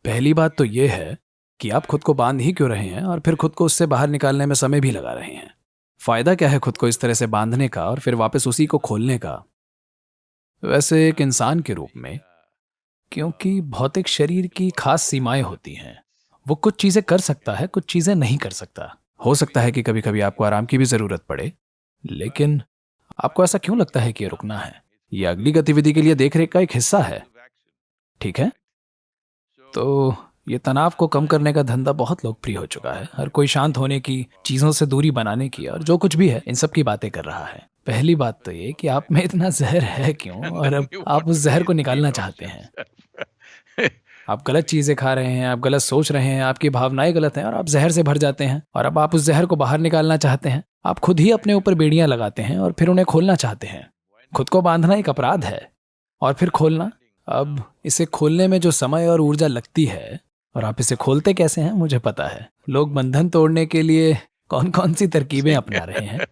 पहली बात तो ये है कि आप खुद को बांध ही क्यों रहे हैं और फिर खुद को उससे बाहर निकालने में समय भी लगा रहे हैं। फायदा क्या है खुद को इस तरह से बांधने का और फिर वापस उसी को खोलने का? वैसे एक इंसान के रूप में, क्योंकि भौतिक शरीर की खास सीमाएं होती हैं। वो कुछ चीजें कर सकता है, कुछ चीजें नहीं कर सकता। हो सकता है कि कभी कभी आपको आराम की भी जरूरत पड़े, लेकिन आपको ऐसा क्यों लगता है कि ये रुकना है? ये अगली गतिविधि के लिए देखरेख का एक हिस्सा है, ठीक है? तो ये तनाव को कम करने का धंधा बहुत लोकप्रिय हो चुका है। हर कोई शांत होने की, चीजों से दूरी बनाने की और जो कुछ भी है इन सब की बातें कर रहा है। पहली बात तो ये कि आप में इतना जहर है क्यों और अब आप उस जहर को निकालना चाहते हैं। आप गलत चीजें खा रहे हैं, आप गलत सोच रहे हैं, आपकी भावनाएं गलत हैं और आप जहर से भर जाते हैं और अब आप उस जहर को बाहर निकालना चाहते हैं। आप खुद ही अपने ऊपर बेड़ियां लगाते हैं और फिर उन्हें खोलना चाहते हैं। खुद को बांधना एक अपराध है और फिर खोलना, अब इसे खोलने में जो समय और ऊर्जा लगती है, और आप इसे खोलते कैसे हैं मुझे पता है। लोग बंधन तोड़ने के लिए कौन कौन सी तरकीबें अपना रहे हैं।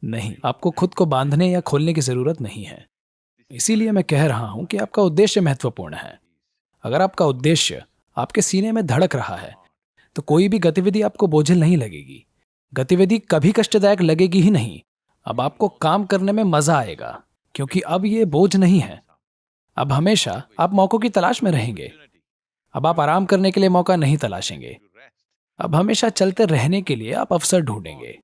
नहीं, आपको खुद को बांधने या खोलने की जरूरत नहीं है। इसीलिए मैं कह रहा हूं कि आपका उद्देश्य महत्वपूर्ण है। अगर आपका उद्देश्य आपके सीने में धड़क रहा है तो कोई भी गतिविधि आपको बोझिल नहीं लगेगी। गतिविधि कभी कष्टदायक लगेगी ही नहीं। अब आपको काम करने में मजा आएगा क्योंकि अब ये बोझ नहीं है। अब हमेशा आप मौकों की तलाश में रहेंगे। अब आप आराम करने के लिए मौका नहीं तलाशेंगे। अब हमेशा चलते रहने के लिए आप अवसर ढूंढेंगे।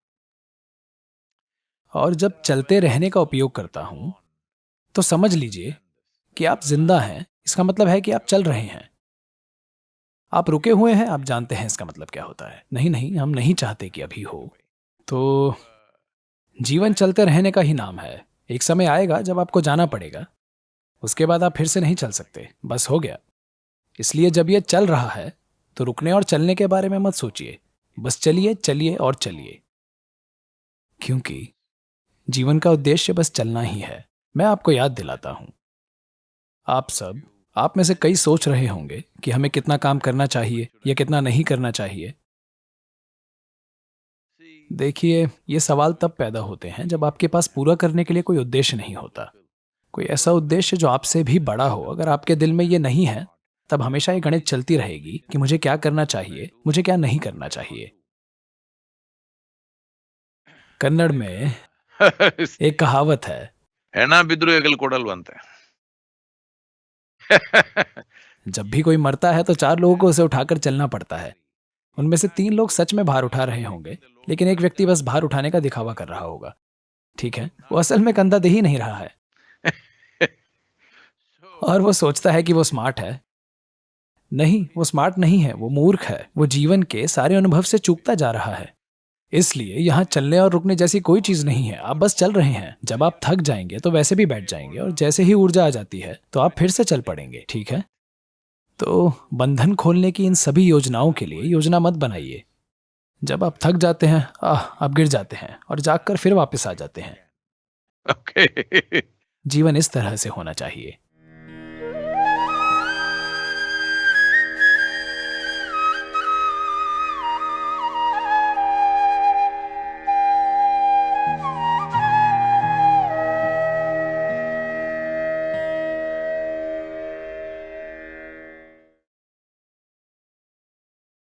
और जब चलते रहने का उपयोग करता हूं तो समझ लीजिए कि आप जिंदा हैं। इसका मतलब है कि आप चल रहे हैं। आप रुके हुए हैं, आप जानते हैं इसका मतलब क्या होता है। नहीं नहीं, हम नहीं चाहते कि अभी हो। तो जीवन चलते रहने का ही नाम है। एक समय आएगा जब आपको जाना पड़ेगा। उसके बाद आप फिर से नहीं चल सकते, बस हो गया। इसलिए जब ये चल रहा है तो रुकने और चलने के बारे में मत सोचिए। बस चलिए, चलिए और चलिए, क्योंकि जीवन का उद्देश्य बस चलना ही है। मैं आपको याद दिलाता हूं, आप में से कई सोच रहे होंगे कि हमें कितना काम करना चाहिए या कितना नहीं करना चाहिए। देखिए, ये सवाल तब पैदा होते हैं जब आपके पास पूरा करने के लिए कोई उद्देश्य नहीं होता। कोई ऐसा उद्देश्य जो आपसे भी बड़ा हो। अगर आपके दिल में ये नहीं है, तब हमेशा ये गणित चलती रहेगी कि मुझे क्या करना चाहिए, मुझे क्या नहीं करना चाहिए। कन्नड़ में एक कहावत है, ಹೆಣ ಬಿದ್ರು ಹೆಗಲು ಕೊಡಲ್ವಂತೆ. जब भी कोई मरता है तो 4 लोगों को उसे उठाकर चलना पड़ता है। उनमें से 3 लोग सच में भार उठा रहे होंगे, लेकिन एक व्यक्ति बस भार उठाने का दिखावा कर रहा होगा। ठीक है, वो असल में कंधा दे ही नहीं रहा है और वो सोचता है कि वो स्मार्ट है। नहीं, वो स्मार्ट नहीं है, वो मूर्ख है। वो जीवन के सारे अनुभव से चूकता जा रहा है। इसलिए यहाँ चलने और रुकने जैसी कोई चीज नहीं है। आप बस चल रहे हैं। जब आप थक जाएंगे तो वैसे भी बैठ जाएंगे और जैसे ही ऊर्जा आ जाती है तो आप फिर से चल पड़ेंगे, ठीक है? तो बंधन खोलने की इन सभी योजनाओं के लिए योजना मत बनाइए। जब आप थक जाते हैं, आप गिर जाते हैं और जागकर फिर वापस आ जाते हैं। Okay. जीवन इस तरह से होना चाहिए।